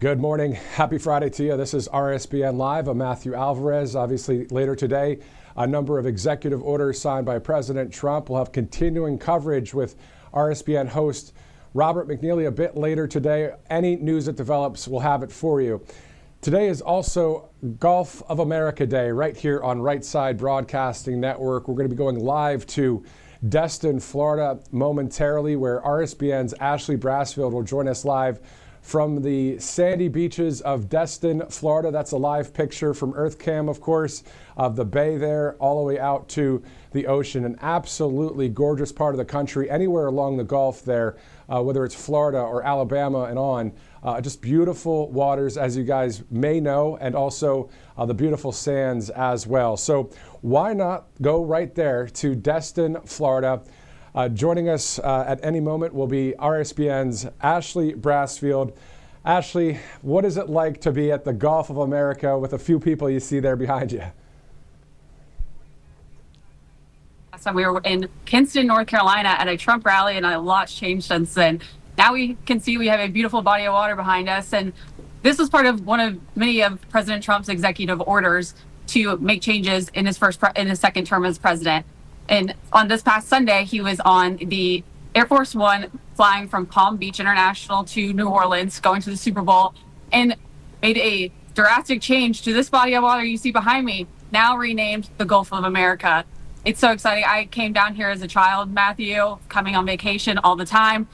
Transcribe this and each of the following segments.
Good morning. Happy Friday to you. This is RSBN Live. I'm Matthew Alvarez. Obviously, later today, a number of executive orders signed by President Trump. We'll have continuing coverage with RSBN host Robert McNeely a bit later today. Any news that develops, we'll have it for you. Today is also Gulf of America Day right here on Right Side Broadcasting Network. We're going to be going live to Destin, Florida momentarily, where RSBN's Ashley Brassfield will join us live from the sandy beaches of Destin, Florida. That's a live picture from EarthCam, of course, of the bay there all the way out to the ocean. An absolutely gorgeous part of the country, anywhere along the Gulf there, whether it's Florida or Alabama and on. Just beautiful waters, as you guys may know, and also the beautiful sands as well. So why not go right there to Destin, Florida? Joining us at any moment will be RSBN's Ashley Brassfield. Ashley, what is it like to be at the Gulf of America with a few people you see there behind you? So we were in Kinston, North Carolina at a Trump rally, and a lot's changed since then. Now we can see we have a beautiful body of water behind us, and this was part of one of many of President Trump's executive orders to make changes in his second term as president. And on this past Sunday, he was on the Air Force One flying from Palm Beach International to New Orleans, going to the Super Bowl, and made a drastic change to this body of water you see behind me, now renamed the Gulf of America. It's so exciting. I came down here as a child, Matthew, coming on vacation all the time.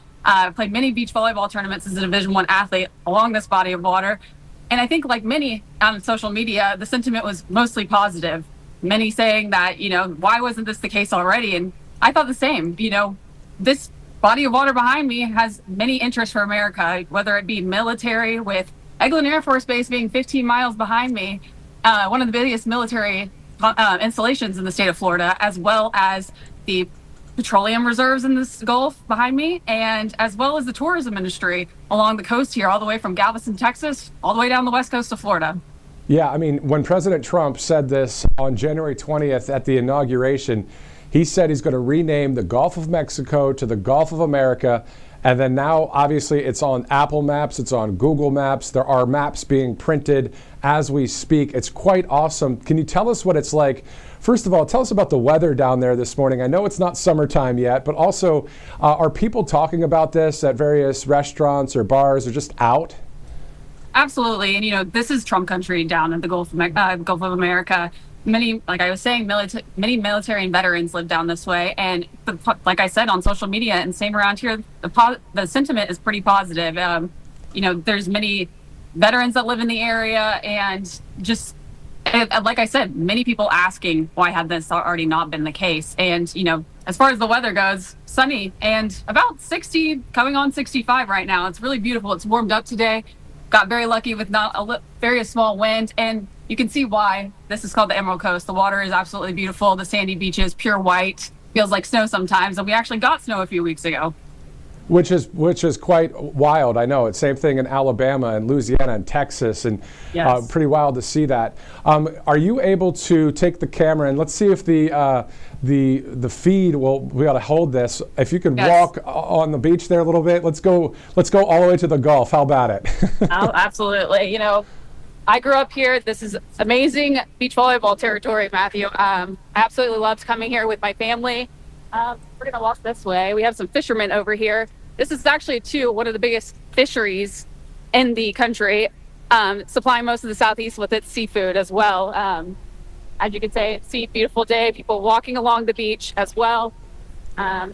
Played many beach volleyball tournaments as a Division I athlete along this body of water. And I think, like many on social media, the sentiment was mostly positive. Many saying that, why wasn't this the case already? And I thought the same. This body of water behind me has many interests for America, whether it be military, with Eglin Air Force Base being 15 miles behind me, one of the biggest military installations in the state of Florida, as well as the petroleum reserves in this Gulf behind me, and as well as the tourism industry along the coast here, all the way from Galveston, Texas, all the way down the west coast of Florida. Yeah, I mean, when President Trump said this on January 20th at the inauguration, he said he's going to rename the Gulf of Mexico to the Gulf of America. And then now, obviously, it's on Apple Maps, it's on Google Maps. There are maps being printed as we speak. It's quite awesome. Can you tell us what it's like? First of all, tell us about the weather down there this morning. I know it's not summertime yet, but also, are people talking about this at various restaurants or bars or just out? Absolutely. And, this is Trump country down in the Gulf of America. Many, like I was saying, many military and veterans live down this way. And like I said, on social media and same around here, the sentiment is pretty positive. There's many veterans that live in the area, and just like I said, many people asking why had this already not been the case. And, as far as the weather goes, sunny and about 60, coming on 65 right now. It's really beautiful. It's warmed up today. Got very lucky with not a very small wind, and you can see why this is called the Emerald Coast. The water is absolutely beautiful. The sandy beaches, pure white, feels like snow sometimes, and we actually got snow a few weeks ago. Which is quite wild. I know it's same thing in Alabama and Louisiana and Texas, and yes. Pretty wild to see that. Are you able to take the camera and let's see if the feed will be able to hold this? If you can Yes. walk on the beach there a little bit, let's go all the way to the Gulf. How about it? Oh, absolutely. I grew up here. This is amazing beach volleyball territory, Matthew. Absolutely loved coming here with my family. We're going to walk this way. We have some fishermen over here. This is actually, one of the biggest fisheries in the country, supplying most of the Southeast with its seafood as well. As you can see, beautiful day, people walking along the beach as well. I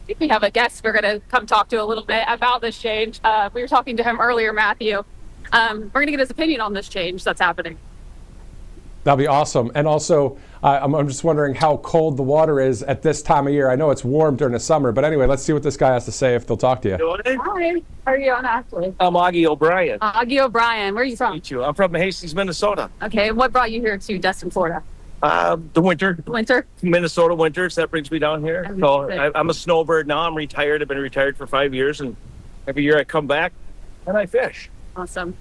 think we have a guest we're going to come talk to a little bit about this change. We were talking to him earlier, Matthew. We're going to get his opinion on this change that's happening. That'll be awesome. And also, I'm just wondering how cold the water is at this time of year. I know it's warm during the summer, but anyway, let's see what this guy has to say if they'll talk to you. Hi, how are you on, Ashley? I'm Augie O'Brien. Augie O'Brien, where are you from? Meet you. I'm from Hastings, Minnesota. Okay, what brought you here to Destin, Florida? The winter. Winter? Minnesota winters, that brings me down here. So Understood. I'm a snowbird now. I'm retired. I've been retired for 5 years, and every year I come back and I fish. Awesome.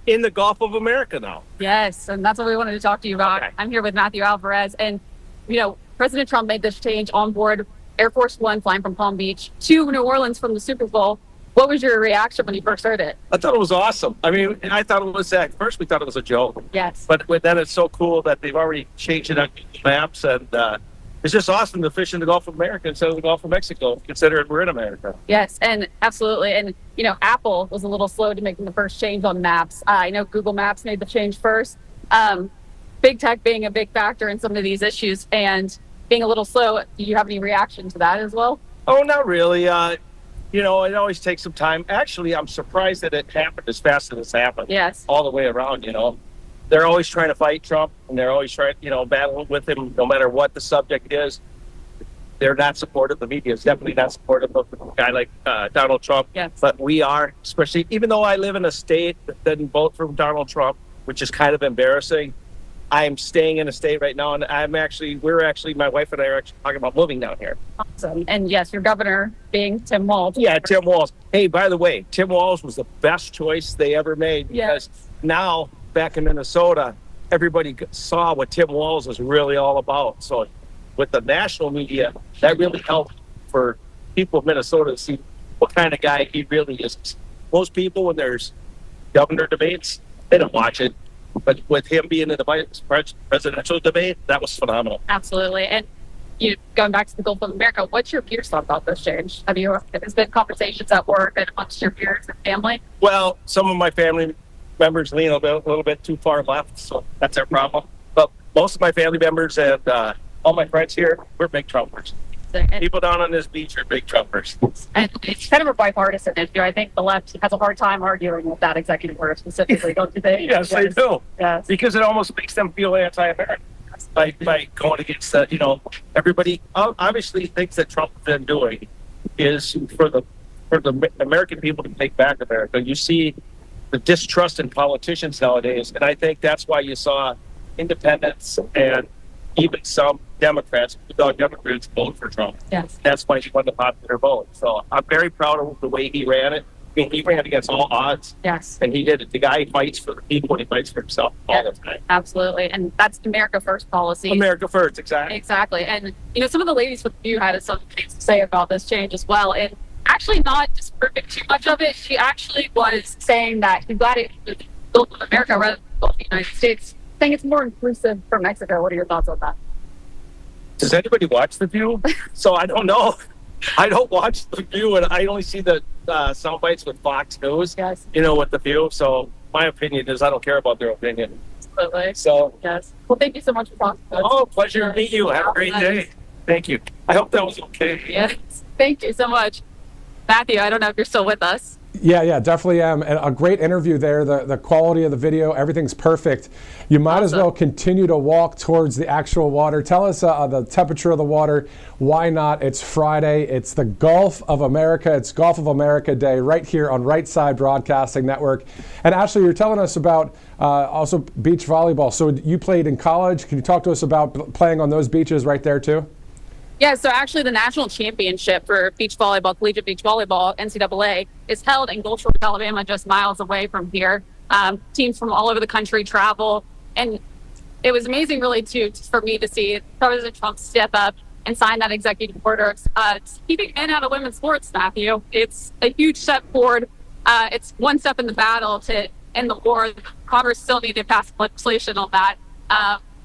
In the Gulf of America now. Yes, and that's what we wanted to talk to you about. Okay. I'm here with Matthew Alvarez, and President Trump made this change on board Air Force One flying from Palm Beach to New Orleans from the Super Bowl. What was your reaction when you first heard it? I thought it was awesome. I mean, I thought it was, at first we thought it was a joke. Yes. But then it's so cool that they've already changed it on Google Maps, and it's just awesome to fish in the Gulf of America instead of the Gulf of Mexico, considering we're in America. Yes, and absolutely. And, Apple was a little slow to making the first change on maps. I know Google Maps made the change first. Big tech being a big factor in some of these issues and being a little slow. Do you have any reaction to that as well? Oh, not really. It always takes some time. Actually, I'm surprised that it happened as fast as it's happened. Yes. All the way around, They're always trying to fight Trump, and they're always trying, battle with him no matter what the subject is. They're not supportive. The media is definitely not supportive of a guy like Donald Trump. Yes. But we are, especially, even though I live in a state that didn't vote for Donald Trump, which is kind of embarrassing. I'm staying in a state right now, and we're actually, my wife and I are actually talking about moving down here. Awesome. And yes, your governor being Tim Walz. Yeah, Tim Walz. Hey, by the way, Tim Walz was the best choice they ever made because now back in Minnesota, everybody saw what Tim Walz was really all about. So with the national media, that really helped for people of Minnesota to see what kind of guy he really is. Most people, when there's governor debates, they don't watch it. But with him being in the vice presidential debate, that was phenomenal. Absolutely. And going back to the Gulf of America, what's your peers thought about this change? There's been conversations at work and amongst your peers and family? Well, some of my family members lean a little bit too far left, so that's their problem. But most of my family members and all my friends here, we're big Trumpers. And People down on this beach are big Trumpers. it's kind of a bipartisan issue. I think the left has a hard time arguing with that executive order specifically, don't you think? Yes, they do. Yes. Because it almost makes them feel anti-American by going against that. Everybody obviously thinks that Trump has been doing is for the American people to take back America. You see the distrust in politicians nowadays, and I think that's why you saw independents and even some Democrats vote for Trump. Yes. That's why he won the popular vote. So I'm very proud of the way he ran it. I mean, he ran against all odds. Yes. And he did it. The guy fights for the people. He fights for himself all the time. Absolutely. And that's America First policy. America first, exactly. Exactly. And, some of the ladies with you had some things to say about this change as well. And actually not disproving too much of it. She actually was saying that she's glad it was built in America rather than built in the United States, saying it's more inclusive for Mexico. What are your thoughts on that? Does anybody watch The View? So I don't know. I don't watch The View, and I only see the sound bites with Fox News, Yes. With The View. So my opinion is I don't care about their opinion. Absolutely. So, Yes. Well, thank you so much for talking to us. oh, pleasure to meet you. Have a great day. Thank you. I hope that was okay. Yes. Thank you so much. Matthew, I don't know if you're still with us. Yeah, definitely am. And a great interview there. The quality of the video, everything's perfect. You might as well continue to walk towards the actual water. Tell us the temperature of the water. Why not? It's Friday. It's the Gulf of America. It's Gulf of America Day right here on Right Side Broadcasting Network. And Ashley, you're telling us about also beach volleyball. So you played in college. Can you talk to us about playing on those beaches right there too? Yeah, so actually the national championship for beach volleyball, collegiate beach volleyball, NCAA, is held in Gulf Shores, Alabama, just miles away from here. Teams from all over the country travel. And it was amazing, really, for me to see President Trump step up and sign that executive order. Keeping men out of women's sports, Matthew. It's a huge step forward. It's one step in the battle to end the war. Congress still need to pass legislation on that.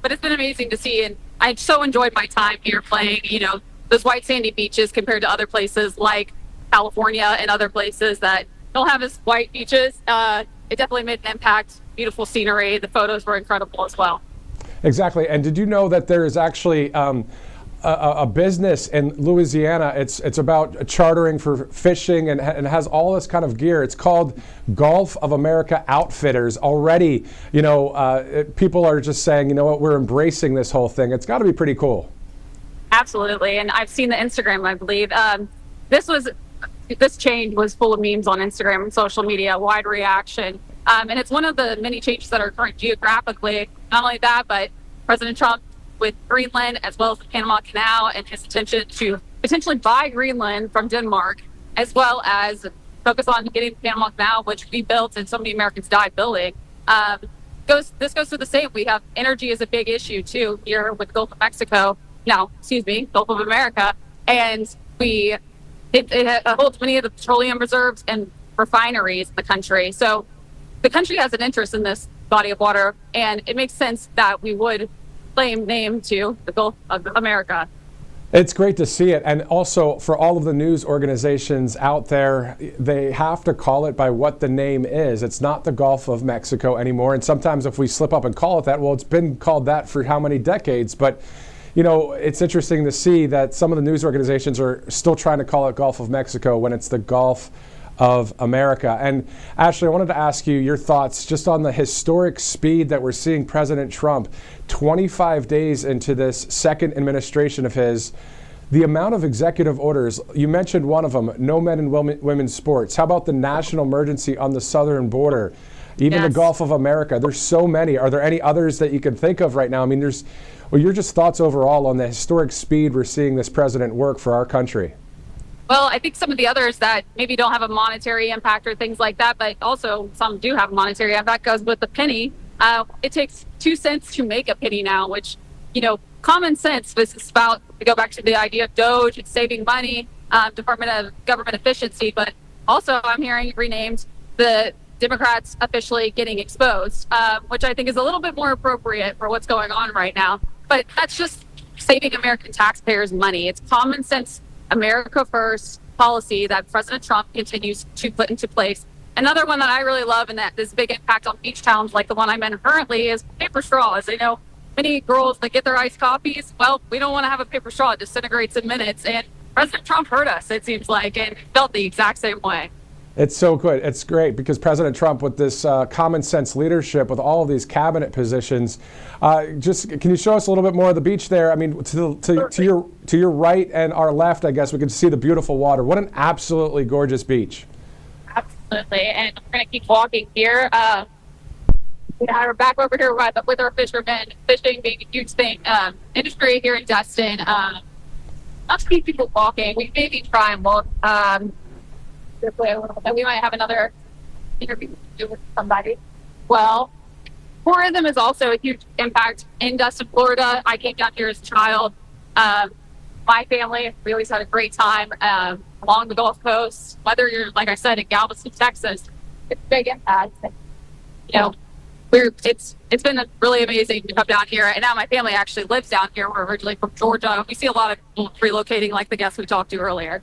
But it's been amazing to see, and I so enjoyed my time here playing, those white sandy beaches compared to other places like California and other places that don't have as white beaches. It definitely made an impact. Beautiful scenery. The photos were incredible as well. Exactly. And did you know that there is actually a business in Louisiana? It's about chartering for fishing and has all this kind of gear. It's called Gulf of America Outfitters. Already, people are just saying, you know what, we're embracing this whole thing. It's got to be pretty cool. Absolutely. And I've seen the Instagram, I believe. This change was full of memes on Instagram and social media, wide reaction. And it's one of the many changes that are occurring geographically. Not only that, but President Trump with Greenland, as well as the Panama Canal, and his intention to potentially buy Greenland from Denmark, as well as focus on getting the Panama Canal, which we built and so many Americans died building. This goes to the same. We have energy is a big issue too here with Gulf of Mexico. Gulf of America. And we It holds many of the petroleum reserves and refineries in the country. So the country has an interest in this body of water, and it makes sense that we would claim name to the Gulf of America. It's great to see it. And also for all of the news organizations out there, they have to call it by what the name is. It's not the Gulf of Mexico anymore. And sometimes if we slip up and call it that, well, it's been called that for how many decades? But, you know, it's interesting to see that some of the news organizations are still trying to call it Gulf of Mexico when it's the Gulf of America. And Ashley, I wanted to ask you your thoughts just on the historic speed that we're seeing President Trump 25 days into this second administration of his. The amount of executive orders, you mentioned one of them, no men and women's sports. How about the national emergency on the southern border? Even the Gulf of America. There's so many. Are there any others that you can think of right now? I mean, your just thoughts overall on the historic speed we're seeing this president work for our country. Well, I think some of the others that maybe don't have a monetary impact or things like that, but also some do have a monetary impact, goes with the penny. It takes 2 cents to make a penny now, which, you know, common sense. This is about, to go back to the idea of Doge and saving money, Department of Government Efficiency, but also I'm hearing renamed the Democrats officially getting exposed, which I think is a little bit more appropriate for what's going on right now. But that's just saving American taxpayers money. It's common sense, America first policy that President Trump continues to put into place. Another one that I really love and that this big impact on beach towns like the one I'm in currently is paper straws. I know many girls that get their iced coffees, well, we don't want to have a paper straw. It disintegrates in minutes. And President Trump heard us, it seems like, and felt the exact same way. It's so good. It's great because President Trump, with this common sense leadership, with all of these cabinet positions, just can you show us a little bit more of the beach there? I mean, to your right and our left, I guess we can see the beautiful water. What an absolutely gorgeous beach. Absolutely, and we're going to keep walking here. We're back over here with our fishermen. Fishing being a huge thing, industry here in Destin. Not to keep people walking, we maybe try and walk. And we might have another interview with somebody. Well, tourism is also a huge impact in Destin, Florida. I came down here as a child. My family, we always had a great time along the Gulf Coast. Whether you're, like I said, in Galveston, Texas, it's a big impact. You know, it's been really amazing to come down here. And now my family actually lives down here. We're originally from Georgia. We see a lot of people relocating, like the guests we talked to earlier.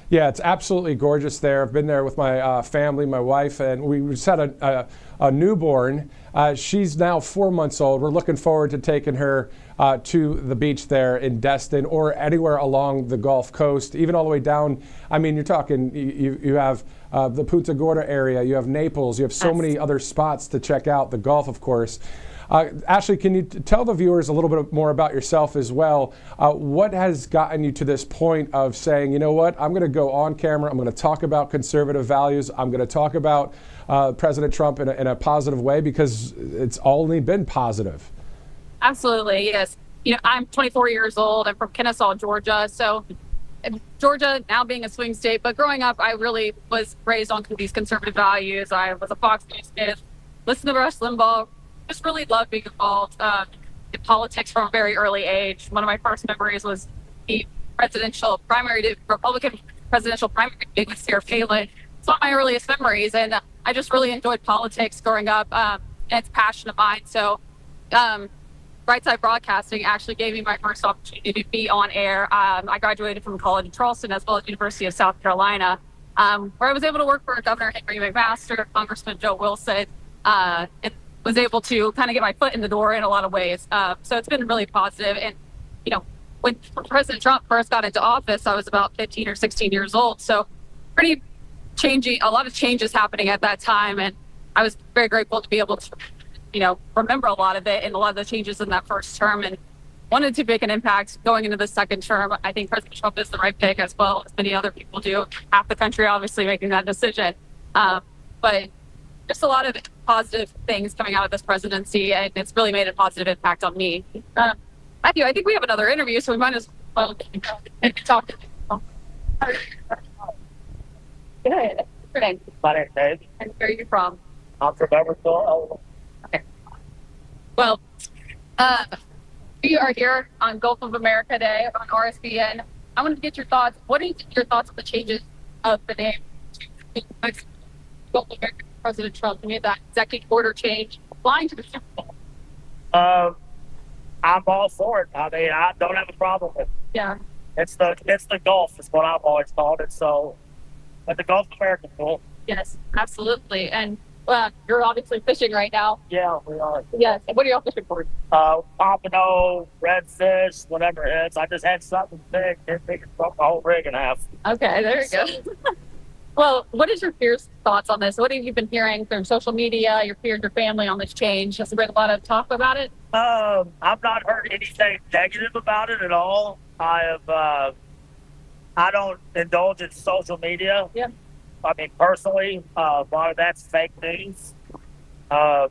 Yeah, it's absolutely gorgeous there. I've been there with my family, my wife, and we just had a newborn. She's now 4 months old. We're looking forward to taking her to the beach there in Destin or anywhere along the Gulf Coast, even all the way down. I mean, you're talking, you have the Punta Gorda area, you have Naples, you have so many other spots to check out, the Gulf, of course. Ashley, can you tell the viewers a little bit more about yourself as well? What has gotten you to this point of saying, you know what, I'm going to go on camera, I'm going to talk about conservative values, I'm going to talk about President Trump in a positive way, because it's only been positive. Absolutely, yes. You know, I'm 24 years old. I'm from Kennesaw, Georgia. So Georgia now being a swing state, but growing up, I really was raised on these conservative values. I was a Fox News kid, listened to Rush Limbaugh, just really loved being involved in politics from a very early age. One of my first memories was the Republican presidential primary debate with Sarah Palin. It's one of my earliest memories, and I just really enjoyed politics growing up, and it's a passion of mine. So Brightside Broadcasting actually gave me my first opportunity to be on air. I graduated from college in Charleston as well as University of South Carolina, where I was able to work for Governor Henry McMaster, Congressman Joe Wilson, and was able to kind of get my foot in the door in a lot of ways. So it's been really positive. And, you know, when President Trump first got into office, I was about 15 or 16 years old. So pretty changing, a lot of changes happening at that time. And I was very grateful to be able to, you know, remember a lot of it and a lot of the changes in that first term, and wanted to make an impact going into the second term. I think President Trump is the right pick, as well as many other people do. Half the country obviously making that decision. But just a lot of positive things coming out of this presidency, and it's really made a positive impact on me. Matthew, I think we have another interview, so we might as well talk. Good. And where are you from? I'm from Everett. Okay. Well, we are here on Gulf of America Day on RSBN I wanted to get your thoughts. What are your thoughts on the changes of the name to Gulf America? President Trump made that executive order change applying to the Super Bowl. I'm all for it. I mean, I don't have a problem with it. Yeah. It's the Gulf is what I've always called it. So, but the Gulf of America, cool. Yes, absolutely. And you're obviously fishing right now. Yeah, we are. Yes. What are y'all fishing for? Pompano, redfish, whatever it is. I just had something big. It broke my whole rig in half. Okay, there you go. Well, what is your peers' thoughts on this? What have you been hearing from social media, your peers, your family on this change? Has there been a lot of talk about it? I've not heard anything negative about it at all. I don't indulge in social media. Yeah. I mean, personally, a lot of that's fake news. I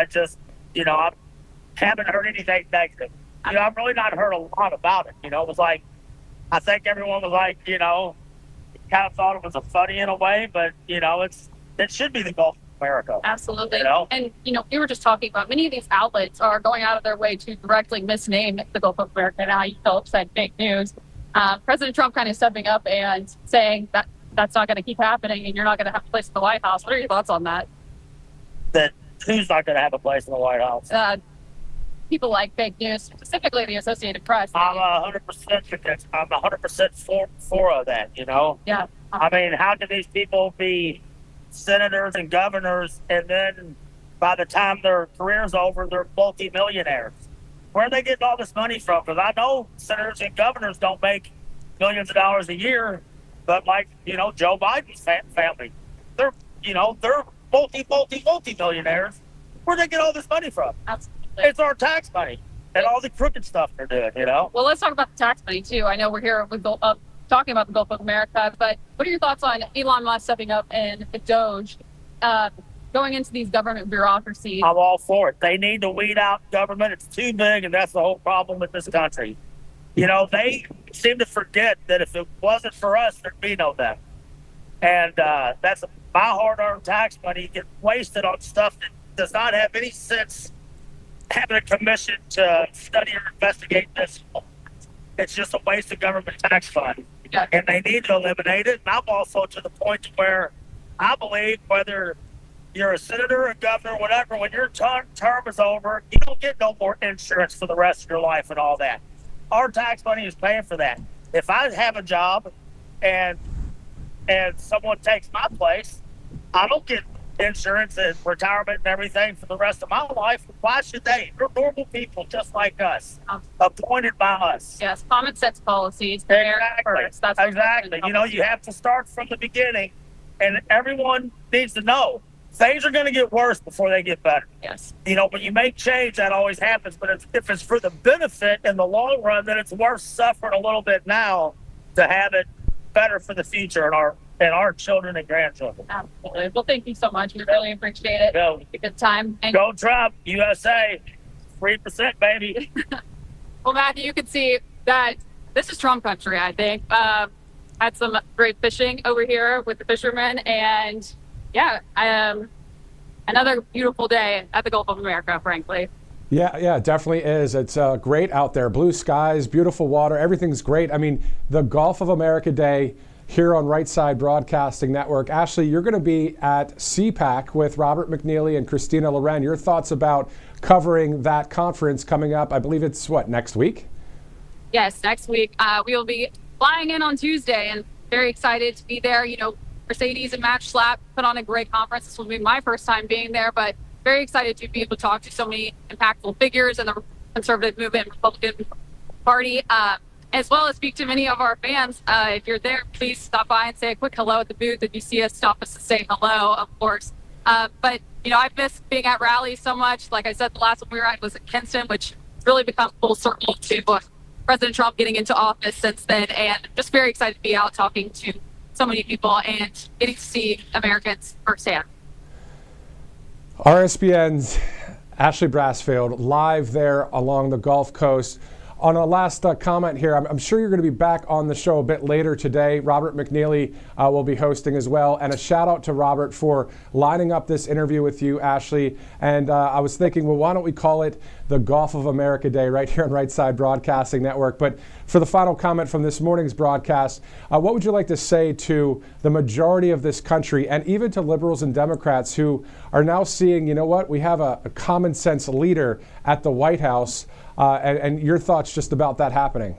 just, I haven't heard anything negative. I've really not heard a lot about it. It was like, I think everyone was like, kind of thought it was a funny in a way, but, it should be the Gulf of America. Absolutely. And, we were just talking about many of these outlets are going out of their way to directly misname the Gulf of America. Now you Phillips said fake news. President Trump kind of stepping up and saying that that's not going to keep happening and you're not going to have a place in the White House. What are your thoughts on that? That who's not going to have a place in the White House? People like fake news, specifically the Associated Press. I'm 100% I'm 100% for that. Yeah. I mean, how can these people be senators and governors, and then by the time their career's over, they're multi-millionaires? Where are they getting all this money from? Because I know senators and governors don't make millions of dollars a year, but like, Joe Biden's family, they're multi-millionaires. Where'd they get all this money from? Absolutely. It's our tax money and all the crooked stuff they're doing, Well, let's talk about the tax money too. I know we're here with talking about the Gulf of America, but what are your thoughts on Elon Musk stepping up and the Doge going into these government bureaucracies? I'm all for it. They need to weed out government. It's too big, and that's the whole problem with this country. They seem to forget that if it wasn't for us, there'd be no them. And that's my hard-earned tax money get wasted on stuff that does not have any sense having a commission to study or investigate this. It's just a waste of government tax fund. Yeah. And they need to eliminate it. And I'm also to the point where I believe whether you're a senator, a governor, whatever, when your term is over, you don't get no more insurance for the rest of your life and all that. Our tax money is paying for that. If I have a job and someone takes my place, I don't get insurance and retirement and everything for the rest of my life. Why should they? They're normal people just like us, appointed by us. Yes, common sense policies. Exactly. That's exactly. You have to start from the beginning, and everyone needs to know things are going to get worse before they get better. Yes. When you make change, that always happens. But if it's for the benefit in the long run, then it's worth suffering a little bit now to have it better for the future and our children and grandchildren. Absolutely. Well, thank you so much. We really appreciate it. Go. A good time. And Go Trump, USA, 3%, baby. well, Matthew, you can see that this is Trump country, I think. Had some great fishing over here with the fishermen. And yeah, another beautiful day at the Gulf of America, frankly. Yeah, it definitely is. It's great out there. Blue skies, beautiful water, everything's great. I mean, the Gulf of America Day here on Right Side Broadcasting Network. Ashley, you're going to be at CPAC with Robert McNeely and Christina Loren. Your thoughts about covering that conference coming up? I believe it's next week? Yes, next week. We will be flying in on Tuesday and very excited to be there. Mercedes and Match Slap put on a great conference. This will be my first time being there, but very excited to be able to talk to so many impactful figures in the conservative movement, Republican Party, as well as speak to many of our fans. If you're there, please stop by and say a quick hello at the booth. If you see us, stop us to say hello, of course. But I've missed being at rallies so much. Like I said, the last one we were at was at Kinston, which really become full circle to President Trump getting into office since then. And just very excited to be out talking to so many people and getting to see Americans firsthand. RSBN's Ashley Brassfield live there along the Gulf Coast. On a last comment here, I'm sure you're going to be back on the show a bit later today. Robert McNeely will be hosting as well. And a shout out to Robert for lining up this interview with you, Ashley. And I was thinking, well, why don't we call it the Gulf of America Day right here on Right Side Broadcasting Network. But for the final comment from this morning's broadcast, what would you like to say to the majority of this country and even to liberals and Democrats who are now seeing, you know what, we have a common sense leader at the White House, and your thoughts just about that happening?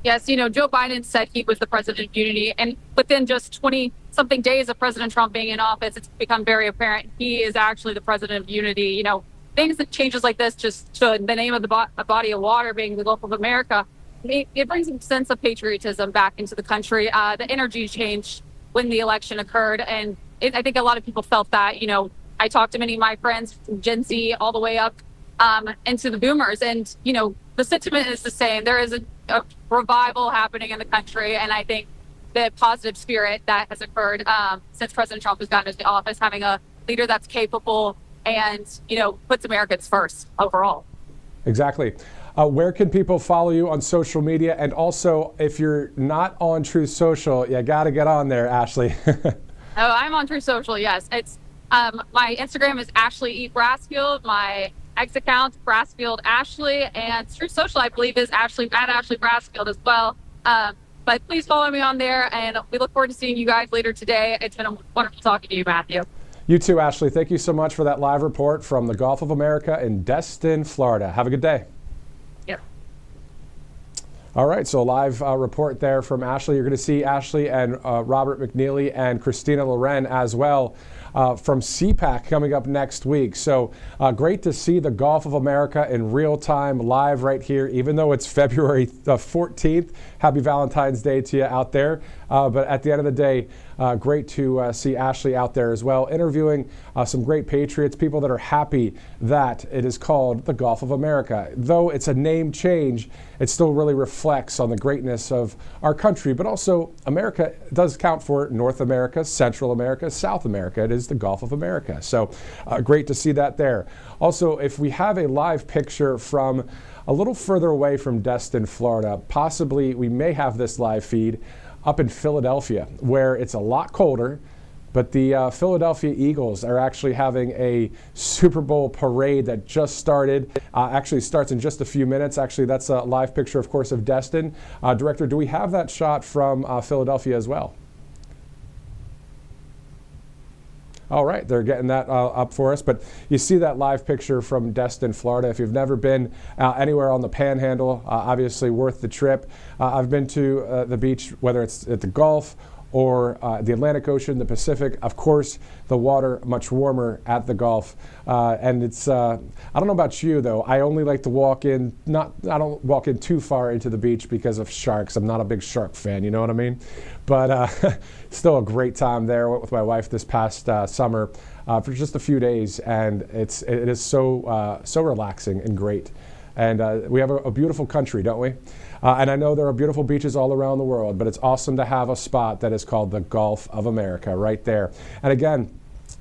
Yes, Joe Biden said he was the president of unity, and within just 20-something days of President Trump being in office, it's become very apparent he is actually the president of unity. Things that changes like this, just to the name of the body of water being the Gulf of America, it brings a sense of patriotism back into the country. The energy changed when the election occurred, and I think a lot of people felt that. I talked to many of my friends from Gen Z all the way up into the boomers, and the sentiment is the same. There is a revival happening in the country, and I think the positive spirit that has occurred since President Trump has gotten into office, having a leader that's capable and puts Americans first overall. Exactly. Where can people follow you on social media? And also, if you're not on Truth Social, you got to get on there, Ashley. Oh, I'm on Truth Social, yes. It's my Instagram is Ashley E. Brassfield. My X account, Brassfield Ashley, and Truth Social, I believe, is Ashley Brassfield as well. But please follow me on there, and we look forward to seeing you guys later today. It's been wonderful talking to you, Matthew. You too, Ashley. Thank you so much for that live report from the Gulf of America in Destin, Florida. Have a good day. Yep. All right, so a live report there from Ashley. You're going to see Ashley and Robert McNeely and Christina Loren as well from CPAC coming up next week. So great to see the Gulf of America in real time, live right here, even though it's February 14th. Happy Valentine's Day to you out there. But at the end of the day, great to see Ashley out there as well, interviewing some great patriots, people that are happy that it is called the Gulf of America. Though it's a name change, it still really reflects on the greatness of our country, but also America does count for North America, Central America, South America. It is the Gulf of America. So great to see that there. Also, if we have a live picture from a little further away from Destin, Florida, possibly we may have this live feed up in Philadelphia, where it's a lot colder, but the Philadelphia Eagles are actually having a Super Bowl parade that just started. Actually starts in just a few minutes. Actually, that's a live picture, of course, of Destin. Director, do we have that shot from Philadelphia as well? All right, they're getting that up for us. But you see that live picture from Destin, Florida. If you've never been anywhere on the Panhandle, obviously worth the trip. I've been to the beach, whether it's at the Gulf or the Atlantic Ocean, the Pacific. Of course, the water much warmer at the Gulf. And it's, I don't know about you though, I only like to walk in, I don't walk in too far into the beach because of sharks. I'm not a big shark fan, you know what I mean? But still a great time there. I went with my wife this past summer for just a few days, and it is so relaxing and great. And we have a beautiful country, don't we? And I know there are beautiful beaches all around the world, but it's awesome to have a spot that is called the Gulf of America right there. And again,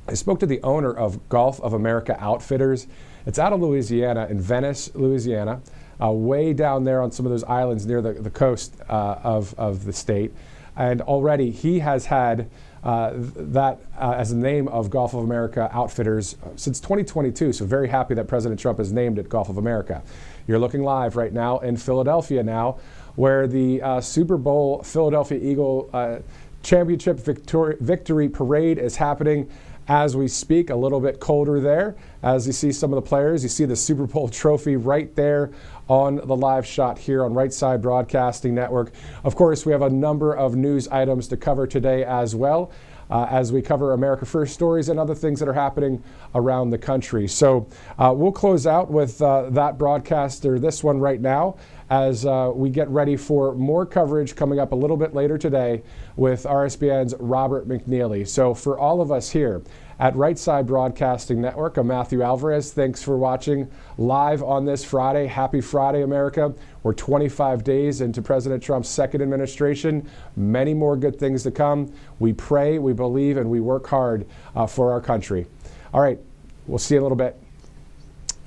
I spoke to the owner of Gulf of America Outfitters. It's out of Louisiana, in Venice, Louisiana, way down there on some of those islands near the coast of the state. And already he has had that as the name of Gulf of America Outfitters since 2022. So very happy that President Trump has named it Gulf of America. You're looking live right now in Philadelphia now, where the Super Bowl Philadelphia Eagle Championship Victory Parade is happening as we speak. A little bit colder there. As you see some of the players, you see the Super Bowl trophy right there on the live shot here on Right Side Broadcasting Network. Of course, we have a number of news items to cover today as well, as we cover America First stories and other things that are happening around the country. So we'll close out with that broadcast, or this one right now, as we get ready for more coverage coming up a little bit later today with RSBN's Robert McNeely. So for all of us here at Right Side Broadcasting Network, I'm Matthew Alvarez. Thanks for watching live on this Friday. Happy Friday, America. We're 25 days into President Trump's second administration. Many more good things to come. We pray, we believe, and we work hard for our country. All right, we'll see you in a little bit.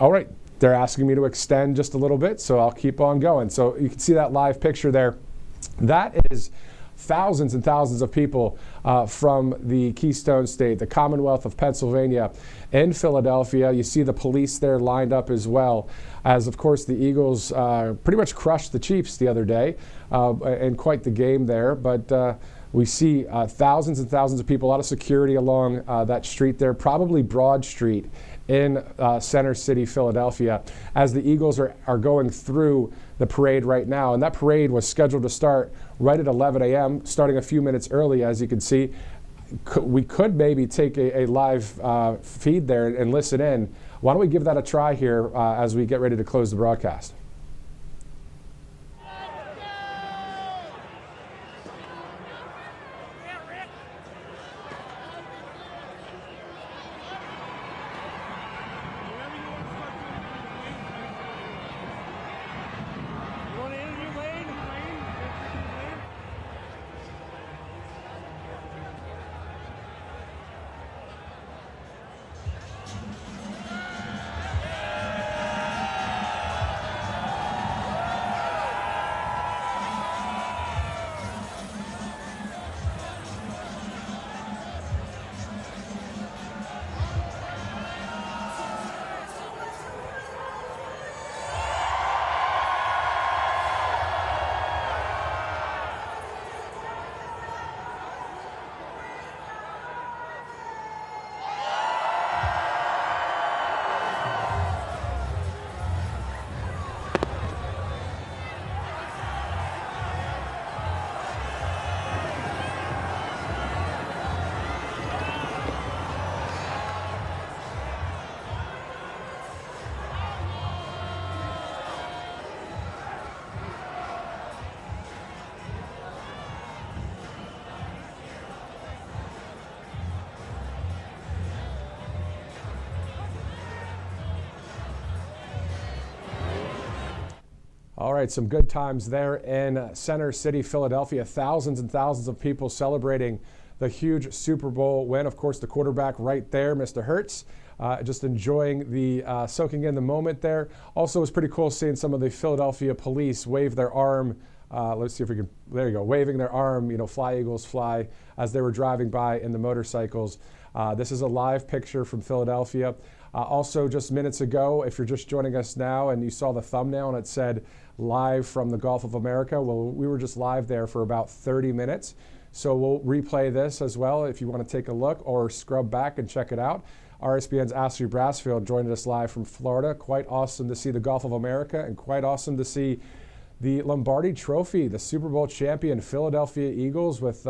All right. they're asking me to extend just a little bit, so I'll keep on going. So you can see that live picture there. That is thousands and thousands of people from the Keystone State, the Commonwealth of Pennsylvania, in Philadelphia. You see the police there lined up as well, as of course the Eagles pretty much crushed the Chiefs the other day, and quite the game there. But we see thousands and thousands of people, a lot of security along that street there, probably Broad Street in Center City, Philadelphia, as the Eagles are going through the parade right now. And that parade was scheduled to start right at 11 a.m., starting a few minutes early, as you can see. We could maybe take a live feed there and listen in. Why don't we give that a try here as we get ready to close the broadcast? All right, some good times there in Center City, Philadelphia. Thousands and thousands of people celebrating the huge Super Bowl win. Of course, the quarterback right there, Mr. Hurts, just enjoying the soaking in the moment there. Also, it was pretty cool seeing some of the Philadelphia police wave their arm. Let's see if we can, there you go, waving their arm, you know, fly Eagles fly, as they were driving by in the motorcycles. This is a live picture from Philadelphia. Also, just minutes ago, if you're just joining us now and you saw the thumbnail and it said live from the Gulf of America, well, we were just live there for about 30 minutes. So we'll replay this as well if you want to take a look or scrub back and check it out. RSBN's Ashley Brassfield joined us live from Florida. Quite awesome to see the Gulf of America, and quite awesome to see the Lombardi Trophy, the Super Bowl champion Philadelphia Eagles, with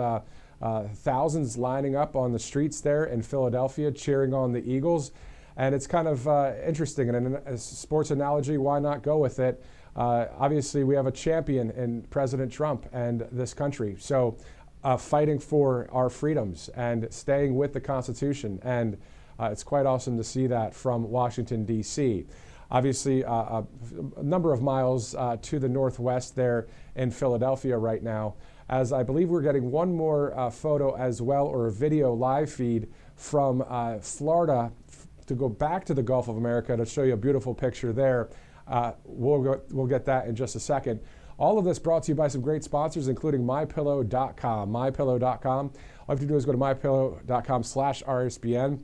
thousands lining up on the streets there in Philadelphia cheering on the Eagles. And it's kind of interesting, and in a sports analogy, why not go with it? Obviously, we have a champion in President Trump and this country. So fighting for our freedoms and staying with the Constitution. And it's quite awesome to see that from Washington, D.C. Obviously, a number of miles to the northwest there in Philadelphia right now, as I believe we're getting one more photo as well, or a video live feed from Florida to go back to the Gulf of America to show you a beautiful picture there. We'll get that in just a second. All of this brought to you by some great sponsors, including MyPillow.com. MyPillow.com. All you have to do is go to MyPillow.com/RSBN.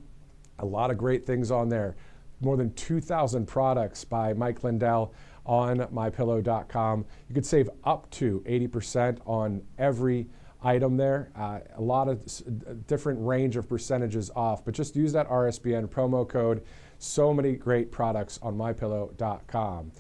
A lot of great things on there. More than 2,000 products by Mike Lindell on MyPillow.com. You could save up to 80% on every item there. A lot of different range of percentages off, but just use that RSBN promo code. So many great products on MyPillow.com.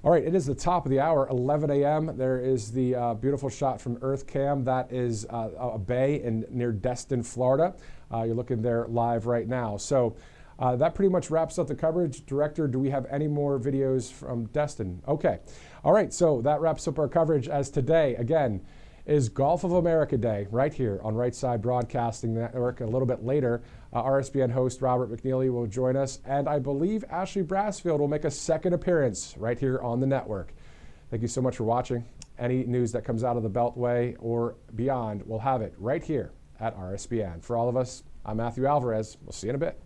All right, it is the top of the hour, 11 a.m. There is the beautiful shot from EarthCam. That is a bay near Destin, Florida. You're looking there live right now. So that pretty much wraps up the coverage. Director, do we have any more videos from Destin? Okay. All right, so that wraps up our coverage, as today, again, is Gulf of America Day right here on Right Side Broadcasting Network. A little bit later, RSBN host Robert McNeely will join us, and I believe Ashley Brassfield will make a second appearance right here on the network. Thank you so much for watching. Any news that comes out of the Beltway or beyond, we'll have it right here at RSBN. For all of us, I'm Matthew Alvarez. We'll see you in a bit.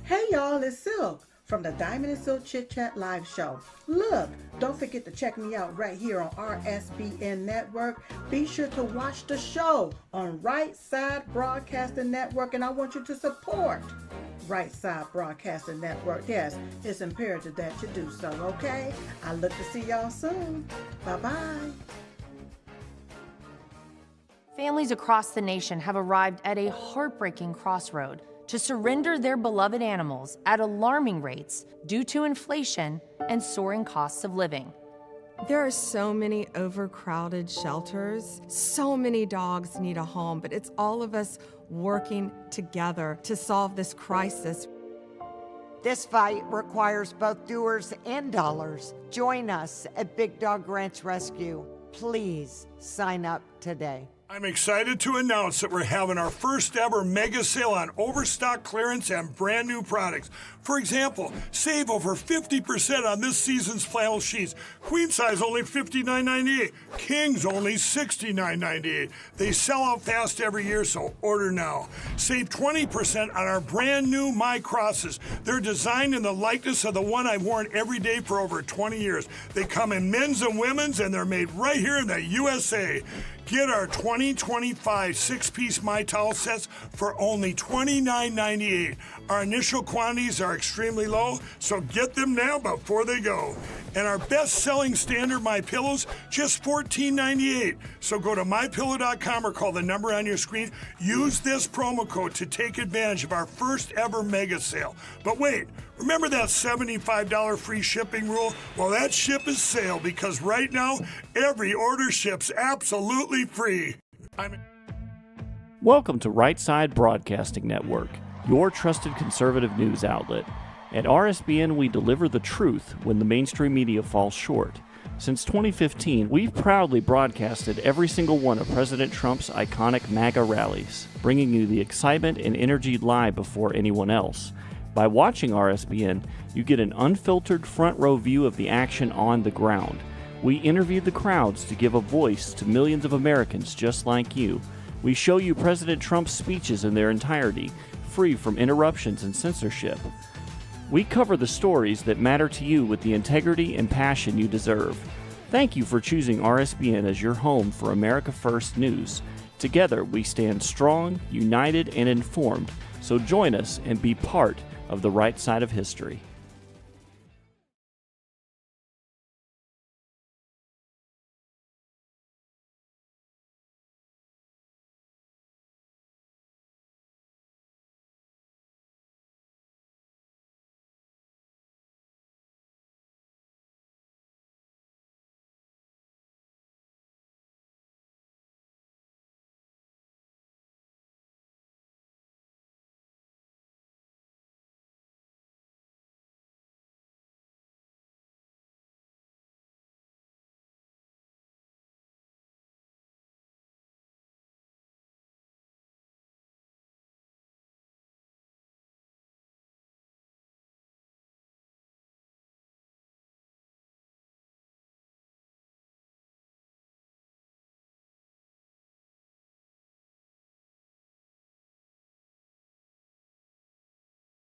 Hey y'all, it's Silk from the Diamond and Silk Chit Chat live show. Look, don't forget to check me out right here on RSBN Network. Be sure to watch the show on Right Side Broadcasting Network, and I want you to support Right Side Broadcasting Network. Yes, it's imperative that you do so, okay? I look to see y'all soon. Bye-bye. Families across the nation have arrived at a heartbreaking crossroad to surrender their beloved animals at alarming rates due to inflation and soaring costs of living. There are so many overcrowded shelters. So many dogs need a home, but it's all of us working together to solve this crisis. This fight requires both doers and dollars. Join us at Big Dog Ranch Rescue. Please sign up today. I'm excited to announce that we're having our first ever mega sale on overstock clearance and brand new products. For example, save over 50% on this season's flannel sheets. Queen size only $59.98. Kings only $69.98. They sell out fast every year, so order now. Save 20% on our brand new My Crosses. They're designed in the likeness of the one I've worn every day for over 20 years. They come in men's and women's, and they're made right here in the USA. Get our 2025 6-piece My Towel sets for only $29.98. Our initial quantities are extremely low, so get them now before they go. And our best-selling standard My Pillows, just $14.98. So go to mypillow.com or call the number on your screen. Use this promo code to take advantage of our first ever mega sale. But wait, remember that $75 free shipping rule? Well, that ship is sailed because right now, every order ships absolutely free. Welcome to Right Side Broadcasting Network, your trusted conservative news outlet. At RSBN, we deliver the truth when the mainstream media falls short. Since 2015, we've proudly broadcasted every single one of President Trump's iconic MAGA rallies, bringing you the excitement and energy live before anyone else. By watching RSBN, you get an unfiltered front row view of the action on the ground. We interview the crowds to give a voice to millions of Americans just like you. We show you President Trump's speeches in their entirety, free from interruptions and censorship. We cover the stories that matter to you with the integrity and passion you deserve. Thank you for choosing RSBN as your home for America First News. Together, we stand strong, united, and informed. So join us and be part of the right side of history.